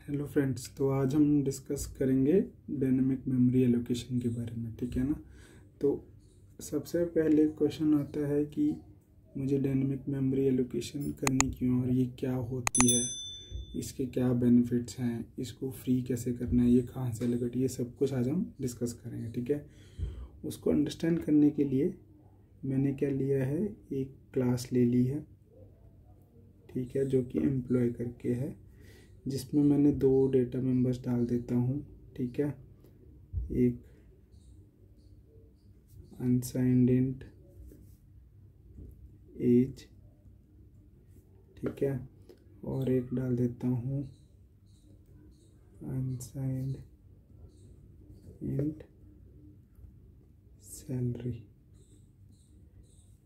Hello friends, तो आज हम डिस्कस करेंगे डायनेमिक मेमोरी एलोकेशन के बारे में। ठीक है ना। तो सबसे पहले क्वेश्चन आता है कि मुझे डायनेमिक मेमोरी एलोकेशन करनी क्यों और ये क्या होती है, इसके क्या बेनिफिट्स हैं, इसको फ्री कैसे करना है, ये कहाँ से एलोकेट, ये सब कुछ आज हम डिस्कस करेंगे। ठीक है। उसको अंडरस्टैंड करने के लिए मैंने क्या लिया है, एक क्लास ले ली है। ठीक है, जो कि एम्प्लॉय करके है, जिसमें मैंने दो डेटा मेंबर्स डाल देता हूँ। ठीक है, एक अनसाइंड इंट एज, ठीक है, और एक डाल देता हूँ अनसाइंड इंट सैलरी।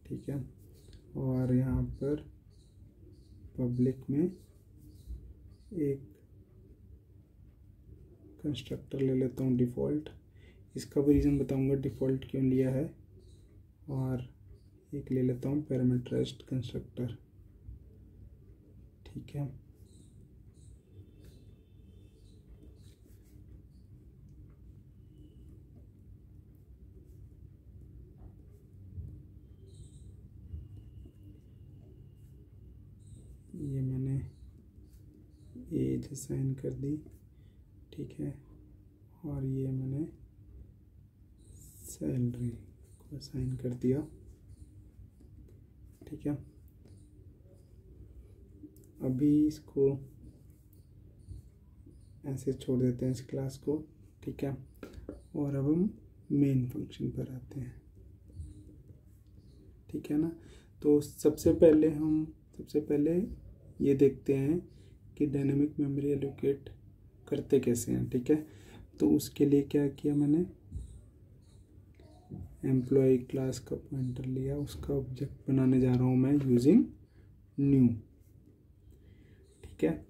ठीक है, और यहाँ पर पब्लिक में एक कंस्ट्रक्टर ले लेता हूँ डिफ़ॉल्ट। इसका भी रीज़न बताऊँगा डिफ़ॉल्ट क्यों लिया है। और एक ले लेता हूँ पैरामीटराइज्ड कंस्ट्रक्टर। ठीक है, ये मैंने एज असाइन कर दी। ठीक है, और ये मैंने सैलरी को असाइन कर दिया। ठीक है, अभी इसको ऐसे छोड़ देते हैं इस क्लास को। ठीक है, और अब हम मेन फंक्शन पर आते हैं। ठीक है ना। तो सबसे पहले ये देखते हैं कि डायनेमिक मेमोरी एलोकेट करते कैसे हैं। ठीक है, तो उसके लिए क्या किया मैंने, एम्प्लॉय क्लास का पॉइंटर लिया, उसका ऑब्जेक्ट बनाने जा रहा हूँ मैं यूजिंग न्यू। ठीक है,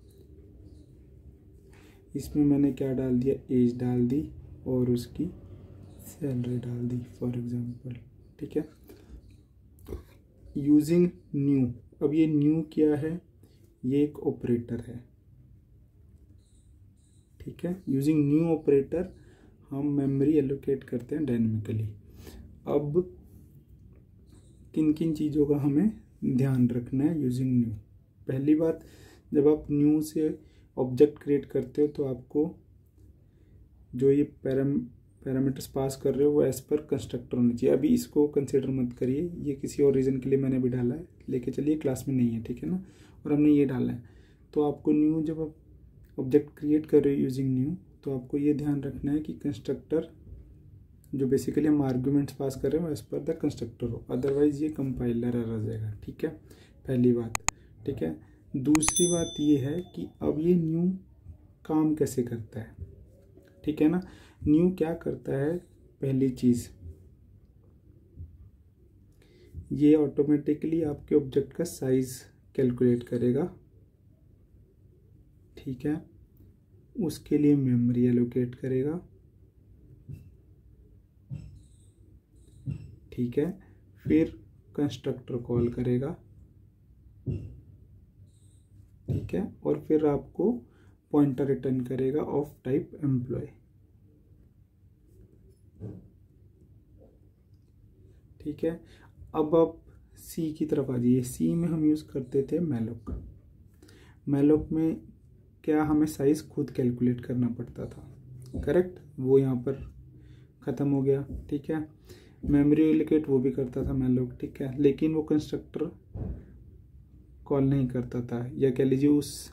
इसमें मैंने क्या डाल दिया, एज डाल दी और उसकी सैलरी डाल दी फॉर एग्जांपल। ठीक है, यूजिंग न्यू। अब ये न्यू क्या है, ये एक ऑपरेटर है। ठीक है, यूजिंग न्यू ऑपरेटर हम मेमोरी एलोकेट करते हैं डायनेमिकली। अब किन किन चीज़ों का हमें ध्यान रखना है यूजिंग न्यू। पहली बात, जब आप न्यू से ऑब्जेक्ट क्रिएट करते हो तो आपको जो ये पैरामीटर्स पास कर रहे हो वो एज पर कंस्ट्रक्टर होना चाहिए। अभी इसको कंसिडर मत करिए, ये किसी और रीज़न के लिए मैंने भी डाला है, लेके चलिए क्लास में नहीं है। ठीक है ना, और हमने ये डाला है। तो आपको न्यू, जब आप ऑब्जेक्ट क्रिएट कर रहे हो यूजिंग न्यू, तो आपको ये ध्यान रखना है कि कंस्ट्रक्टर जो बेसिकली हम आर्ग्यूमेंट्स पास कर रहे हैं वो एज पर द कंस्ट्रक्टर हो, अदरवाइज ये कंपाइलर एरर आ जाएगा। ठीक है, पहली बात। ठीक है, दूसरी बात ये है कि अब ये न्यू काम कैसे करता है। ठीक है ना, न्यू क्या करता है, पहली चीज़, ये ऑटोमेटिकली आपके ऑब्जेक्ट का साइज कैलकुलेट करेगा। ठीक है, उसके लिए मेमोरी एलोकेट करेगा। ठीक है, फिर कंस्ट्रक्टर कॉल करेगा। ठीक है, और फिर आपको पॉइंटर रिटर्न करेगा ऑफ टाइप एम्प्लॉय। ठीक है, अब आप सी की तरफ आ जाइए। सी में हम यूज़ करते थे मैलोक। मैलोक में क्या, हमें साइज़ खुद कैलकुलेट करना पड़ता था। करेक्ट, वो यहाँ पर ख़त्म हो गया। ठीक है, मेमोरी एलोकेट वो भी करता था मैलोक। ठीक है, लेकिन वो कंस्ट्रक्टर कॉल नहीं करता था, या कह लीजिए उस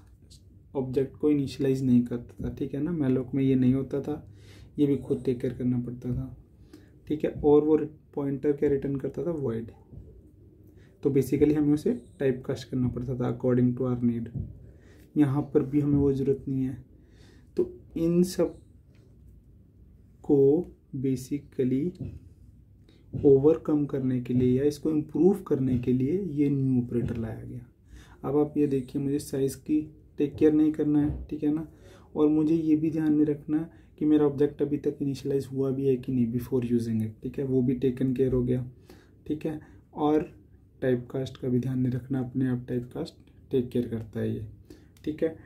ऑब्जेक्ट को इनिशियलाइज नहीं करता था। ठीक है ना, मैलोक में ये नहीं होता था, ये भी खुद टेक केयर करना पड़ता था। ठीक है, और वो पॉइंटर क्या रिटर्न करता था, वॉइड। तो बेसिकली हमें उसे टाइप कास्ट करना पड़ता था अकॉर्डिंग टू आवर नीड। यहाँ पर भी हमें वो ज़रूरत नहीं है। तो इन सब को बेसिकली ओवरकम करने के लिए या इसको इम्प्रूव करने के लिए ये न्यू ऑपरेटर लाया गया। अब आप ये देखिए, मुझे साइज़ की टेक केयर नहीं करना है। ठीक है ना, और मुझे ये भी ध्यान नहीं रखना कि मेरा ऑब्जेक्ट अभी तक इनिशियलाइज हुआ भी है कि नहीं बिफोर यूजिंग इट। ठीक है, वो भी टेकन केयर हो गया। ठीक है, और टाइप कास्ट का भी ध्यान नहीं रखना, अपने आप टाइप कास्ट टेक केयर करता है ये। ठीक है,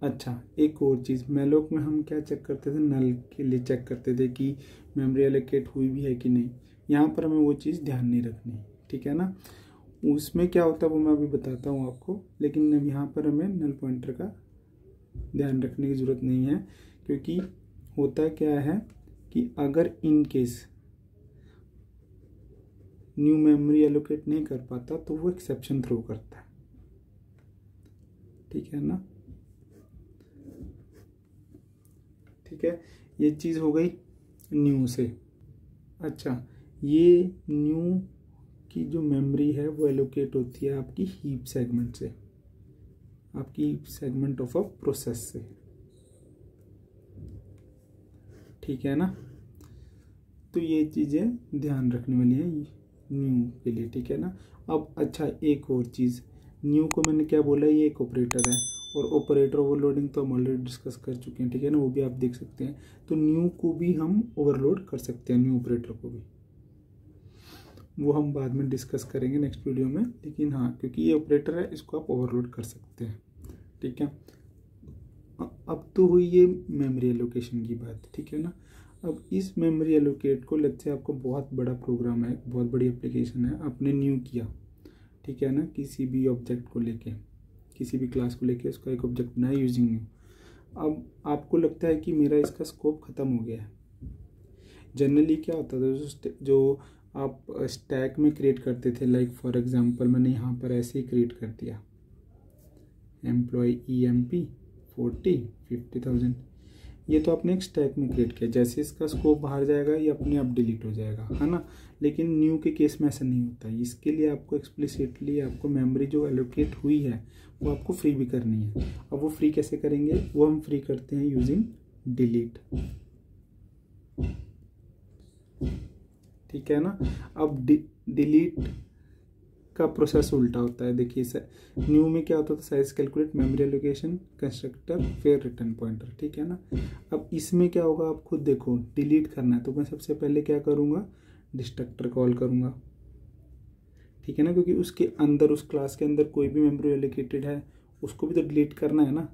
अच्छा, एक और चीज़, मैलोक में हम क्या चेक करते थे, नल के लिए चेक करते थे कि मेमोरी एलोकेट हुई भी है कि नहीं। यहाँ पर हमें वो चीज़ ध्यान नहीं रखनी, ठीक है ना। उसमें क्या होता है वो मैं अभी बताता हूँ आपको, लेकिन अब यहाँ पर हमें नल पॉइंटर का ध्यान रखने की ज़रूरत नहीं है, क्योंकि होता क्या है कि अगर in case new memory allocate नहीं कर पाता तो वो एक्सेप्शन थ्रो करता है, ठीक है ना। ठीक है, ये चीज़ हो गई न्यू से। अच्छा, ये न्यू की जो मेमोरी है वो एलोकेट होती है आपकी हीप सेगमेंट से, आपकी सेगमेंट ऑफ अ प्रोसेस से, ठीक है ना। तो ये चीज़ें ध्यान रखने वाली है न्यू के लिए, ठीक है ना। अब अच्छा, एक और चीज़, न्यू को मैंने क्या बोला, ये एक ऑपरेटर है, और ऑपरेटर ओवरलोडिंग तो हम ऑलरेडी डिस्कस कर चुके हैं, ठीक है ना, वो भी आप देख सकते हैं। तो न्यू को भी हम ओवरलोड कर सकते हैं, न्यू ऑपरेटर को भी, वो हम बाद में डिस्कस करेंगे नेक्स्ट वीडियो में। लेकिन हाँ, क्योंकि ये ऑपरेटर है, इसको आप ओवरलोड कर सकते हैं, ठीक है। अब तो हुई ये मेमोरी एलोकेशन की बात, ठीक है ना। अब इस मेमोरी एलोकेट को, लेट्स से आपको बहुत बड़ा प्रोग्राम है, बहुत बड़ी एप्लीकेशन है, आपने न्यू किया, ठीक है ना, किसी भी ऑब्जेक्ट को लेके, किसी भी क्लास को लेके उसका एक ऑब्जेक्ट बनाया यूजिंग न्यू। अब आपको लगता है कि मेरा इसका स्कोप ख़त्म हो गया है। जनरली क्या होता था, जो आप स्टैक में क्रिएट करते थे, लाइक फॉर एग्जांपल मैंने यहाँ पर ऐसे ही क्रिएट कर दिया, एम्प्लॉय EMP 50,000, ये तो आपने एक स्टैक में क्रिएट किया। जैसे इसका स्कोप बाहर जाएगा ये अपने आप डिलीट हो जाएगा, है ना। लेकिन न्यू के केस में ऐसा नहीं होता। इसके लिए आपको एक्सप्लिसिटली आपको मेमोरी जो एलोकेट हुई है वो आपको फ्री भी करनी है। अब वो फ्री कैसे करेंगे, वो हम फ्री करते हैं यूजिंग डिलीट, ठीक है ना। अब डिलीट का प्रोसेस उल्टा होता है। देखिए न्यू में क्या होता था, size calculate, memory allocation, constructor, फिर रिटर्न पॉइंटर, ठीक है ना। अब इसमें क्या होगा, आप खुद देखो, डिलीट करना है तो मैं सबसे पहले क्या करूँगा, डिस्ट्रक्टर कॉल करूँगा, ठीक है ना, क्योंकि उसके अंदर, उस क्लास के अंदर कोई भी मेमोरी एलोकेटेड है उसको भी तो डिलीट करना है ना,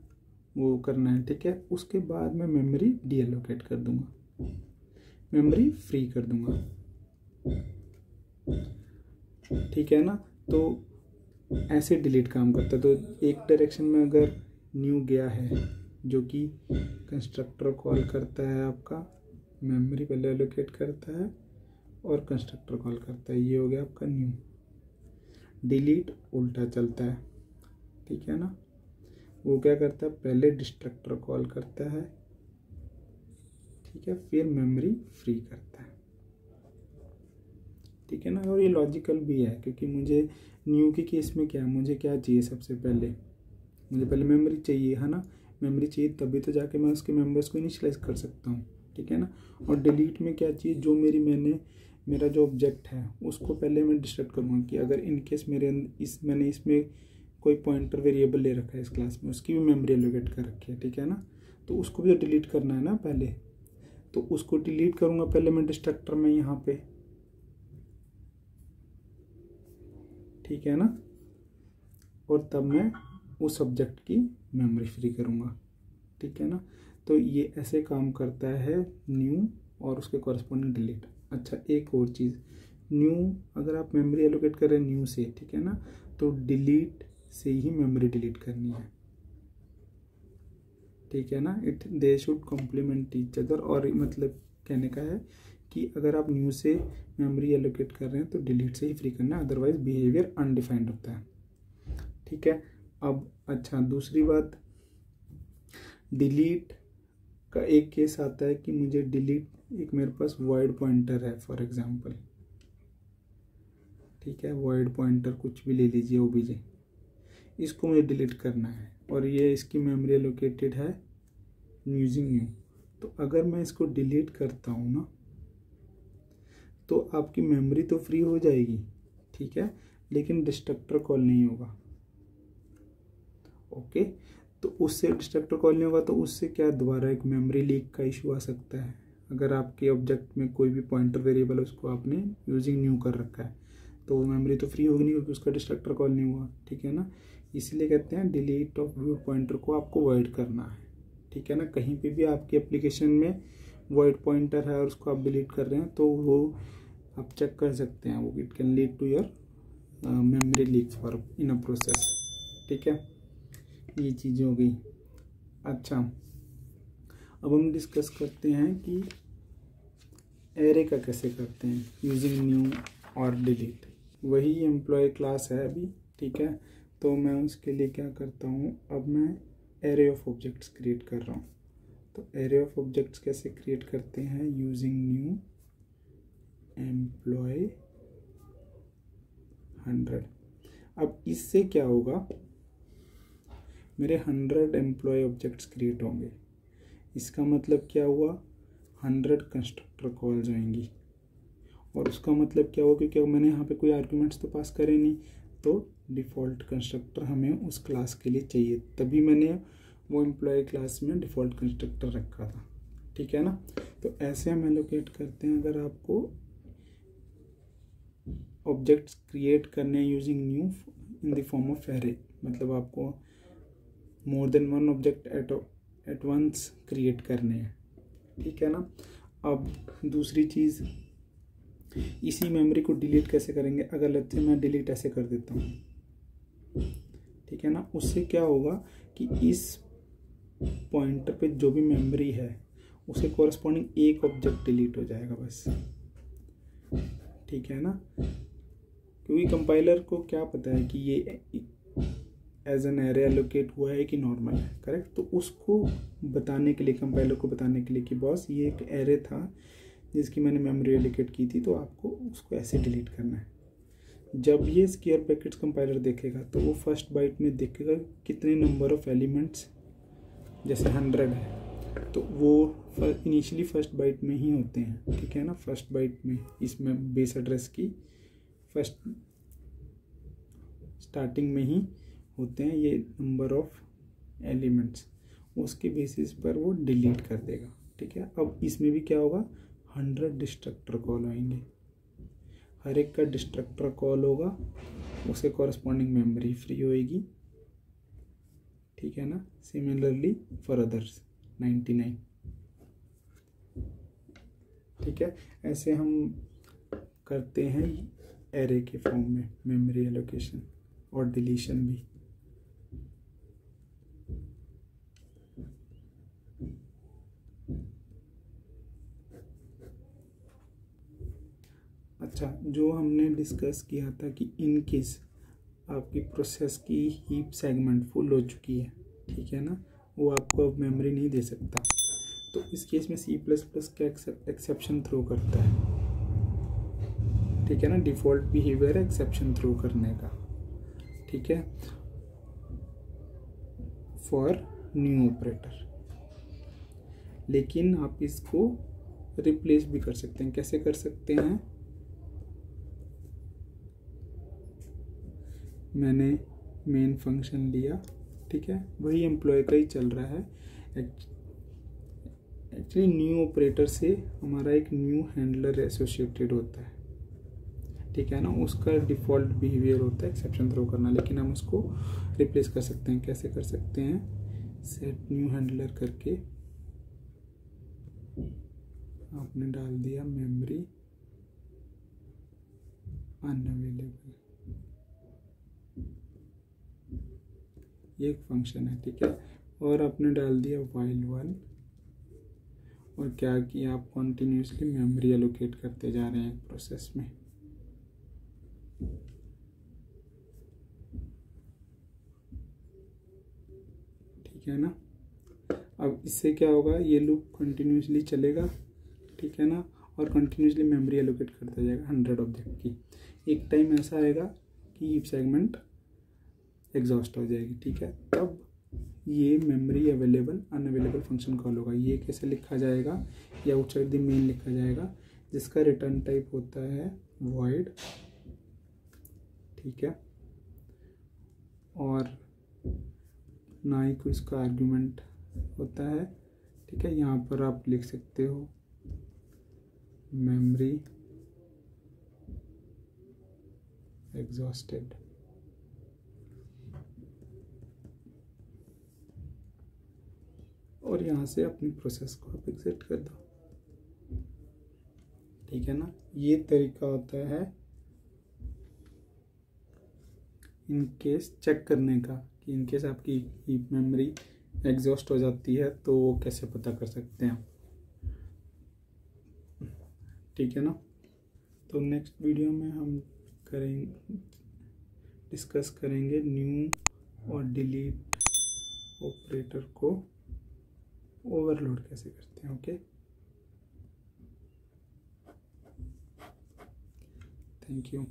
वो करना है, ठीक है। उसके बाद मैं मेमोरी डी एलोकेट कर दूंगा, मेमोरी फ्री कर दूंगा, ठीक है ना। तो ऐसे डिलीट काम करता है। तो एक डायरेक्शन में अगर न्यू गया है, जो कि कंस्ट्रक्टर कॉल करता है, आपका मेमोरी पहले एलोकेट करता है और कंस्ट्रक्टर कॉल करता है, ये हो गया आपका न्यू। डिलीट उल्टा चलता है, ठीक है ना। वो क्या करता है, पहले डिस्ट्रक्टर कॉल करता है, ठीक है, फिर मेमोरी फ्री करता है, ठीक है ना। और ये लॉजिकल भी है, क्योंकि मुझे न्यू के केस में क्या है, मुझे क्या चाहिए, सबसे पहले मुझे पहले मेमोरी चाहिए, है ना। मेमोरी चाहिए तभी तो जाके मैं उसके मेंबर्स को इनिशियलाइज कर सकता हूँ, ठीक है ना। और डिलीट में क्या चाहिए, जो मेरा जो ऑब्जेक्ट है उसको पहले मैं डिस्ट्रक्ट करूँगा, कि अगर इन केस मैंने इसमें कोई पॉइंटर वेरिएबल ले रखा है इस क्लास में, उसकी भी मेमोरी एलोकेट कर रखी है, ठीक है ना। तो उसको भी तो डिलीट करना है ना पहले, तो उसको डिलीट करूँगा पहले मैं डिस्ट्रक्टर में यहाँ पे, ठीक है ना। और तब मैं उस सब्जेक्ट की मेमोरी फ्री करूँगा, ठीक है ना। तो ये ऐसे काम करता है न्यू और उसके कॉरस्पॉन्डिंग डिलीट। अच्छा, एक और चीज़, न्यू अगर आप मेमोरी एलोकेट कर रहे हैं न्यू से, ठीक है ना, तो डिलीट से ही मेमोरी डिलीट करनी है, ठीक है ना। They should complement each other. और मतलब कहने का है कि अगर आप न्यू से मेमोरी एलोकेट कर रहे हैं तो डिलीट से ही फ्री करना है, अदरवाइज बिहेवियर अनडिफाइंड होता है, ठीक है। अब अच्छा, दूसरी बात, डिलीट का एक केस आता है कि मुझे डिलीट, एक मेरे पास वॉइड पॉइंटर है फॉर एग्जांपल, ठीक है, वॉइड पॉइंटर कुछ भी ले लीजिए, ओबीजे, इसको मुझे डिलीट करना है और ये इसकी मेमोरी एलोकेटेड है यूजिंग न्यू। तो अगर मैं इसको डिलीट करता हूँ ना, तो आपकी मेमोरी तो फ्री हो जाएगी, ठीक है, लेकिन डिस्ट्रक्टर कॉल नहीं होगा, ओके। तो उससे डिस्ट्रक्टर कॉल नहीं होगा तो उससे क्या, दोबारा एक मेमोरी लीक का इशू आ सकता है। अगर आपके ऑब्जेक्ट में कोई भी पॉइंटर वेरिएबल उसको आपने यूजिंग न्यू कर रखा है, तो वो मेमोरी तो फ्री होगी नहीं, क्योंकि उसका डिस्ट्रक्टर कॉल नहीं हुआ, ठीक है ना। इसलिए कहते हैं डिलीट ऑफ वॉइड पॉइंटर को आपको वॉइड करना है, ठीक है ना। कहीं पे भी आपकी एप्लीकेशन में वॉइड पॉइंटर है और उसको आप डिलीट कर रहे हैं तो वो आप चेक कर सकते हैं, वो it can lead to your memory leaks for in a process, ठीक है। ये चीज़ें हो गई। अच्छा, अब हम डिस्कस करते हैं कि एरे का कैसे करते हैं यूजिंग न्यू और डिलीट। वही एम्प्लॉय क्लास है अभी, ठीक है। तो मैं उसके लिए क्या करता हूँ, अब मैं एरे ऑफ ऑब्जेक्ट्स क्रिएट कर रहा हूँ। तो एरे ऑफ ऑब्जेक्ट्स कैसे क्रिएट करते हैं, यूजिंग न्यू एम्प्लॉय 100। अब इससे क्या होगा, मेरे 100 एम्प्लॉय ऑब्जेक्ट्स क्रिएट होंगे। इसका मतलब क्या हुआ, 100 कंस्ट्रक्टर कॉल्स होंगी। और उसका मतलब क्या हुआ, क्योंकि मैंने यहाँ पे कोई आर्ग्यूमेंट्स तो पास करे नहीं, तो डिफ़ॉल्ट कंस्ट्रक्टर हमें उस क्लास के लिए चाहिए, तभी मैंने वो एम्प्लॉय क्लास में डिफ़ॉल्ट कंस्ट्रक्टर रखा था, ठीक है ना। तो ऐसे हम एलोकेट करते हैं। अगर आपको ऑब्जेक्ट्स क्रिएट करने using new in the form of array, मतलब आपको more than one object at once create करने हैं, ठीक है ना। अब दूसरी चीज़, इसी मेमोरी को डिलीट कैसे करेंगे। अगर लेते मैं डिलीट ऐसे कर देता हूँ, ठीक है ना, उससे क्या होगा कि इस पॉइंटर पे जो भी मेमोरी है उसे कॉरस्पॉन्डिंग एक ऑब्जेक्ट डिलीट हो जाएगा बस, ठीक है ना। क्योंकि कंपाइलर को क्या पता है कि ये एज एन एरे एलोकेट हुआ है कि नॉर्मल है, करेक्ट। तो उसको बताने के लिए, कंपाइलर को बताने के लिए कि बॉस ये एक एरे था जिसकी मैंने मेमोरी एलोकेट की थी, तो आपको उसको ऐसे डिलीट करना है। जब ये स्क्वायर ब्रैकेट्स कंपाइलर देखेगा तो वो फर्स्ट बाइट में देखेगा कितने नंबर ऑफ एलिमेंट्स, जैसे 100 है तो वो इनिशियली फर्स्ट बाइट में ही होते हैं, ठीक है ना। फर्स्ट बाइट में इसमें बेस एड्रेस की फर्स्ट स्टार्टिंग में ही होते हैं ये नंबर ऑफ एलिमेंट्स, उसके बेसिस पर वो डिलीट कर देगा, ठीक है। अब इसमें भी क्या होगा, 100 डिस्ट्रक्टर कॉल आएंगे, हर एक का डिस्ट्रक्टर कॉल होगा, उसे कॉरस्पॉन्डिंग मेमोरी फ्री होएगी, ठीक है ना। सिमिलरली फॉर अदर्स 99, ठीक है। ऐसे हम करते हैं एरे के फॉर्म में मेमोरी एलोकेशन और डिलीशन भी। अच्छा, जो हमने डिस्कस किया था कि इन केस आपकी प्रोसेस की हीप सेगमेंट फुल हो चुकी है, ठीक है ना, वो आपको अब मेमोरी नहीं दे सकता, तो इस केस में C++ का एक्सेप्शन थ्रो करता है, ठीक है ना। डिफ़ॉल्ट बिहेवियर है एक्सेप्शन थ्रो करने का, ठीक है, फॉर न्यू ऑपरेटर। लेकिन आप इसको रिप्लेस भी कर सकते हैं। कैसे कर सकते हैं, मैंने मेन फंक्शन लिया, ठीक है, वही एम्प्लॉय का ही चल रहा है। एक्चुअली न्यू ऑपरेटर से हमारा एक न्यू हैंडलर एसोसिएटेड होता है, ठीक है ना, उसका डिफ़ॉल्ट बिहेवियर होता है एक्सेप्शन थ्रो करना, लेकिन हम उसको रिप्लेस कर सकते हैं। कैसे कर सकते हैं, सेट न्यू हैंडलर करके आपने डाल दिया मेमोरी अनअवेलेबल, ये एक फंक्शन है, ठीक है। और आपने डाल दिया while 1, और क्या किया, आप कॉन्टिन्यूसली मेमोरी एलोकेट करते जा रहे हैं प्रोसेस में, ठीक है ना। अब इससे क्या होगा, ये लूप कंटिन्यूसली चलेगा, ठीक है ना, और कंटिन्यूसली मेमोरी एलोकेट करता जाएगा 100 ऑब्जेक्ट की। एक टाइम ऐसा आएगा कि हीप सेगमेंट एग्जॉस्ट हो जाएगी, ठीक है, तब ये memory available unavailable function call होगा। ये कैसे लिखा जाएगा, या आउटसाइड द मेन लिखा जाएगा, जिसका रिटर्न टाइप होता है void, ठीक है, और ना ही कोई इसका आर्ग्यूमेंट होता है, ठीक है। यहाँ पर आप लिख सकते हो मेमोरी एग्जॉस्टेड, और यहाँ से अपनी प्रोसेस को आप एग्जिट कर दो। ठीक है ना, ये तरीका होता है इन केस चेक करने का कि इन केस आपकी हीप मेमोरी एग्जॉस्ट हो जाती है तो वो कैसे पता कर सकते हैं। ठीक है ना, तो नेक्स्ट वीडियो में हम डिस्कस करेंगे न्यू और डिलीट ऑपरेटर को ओवरलोड कैसे करते हैं। Okay, thank you.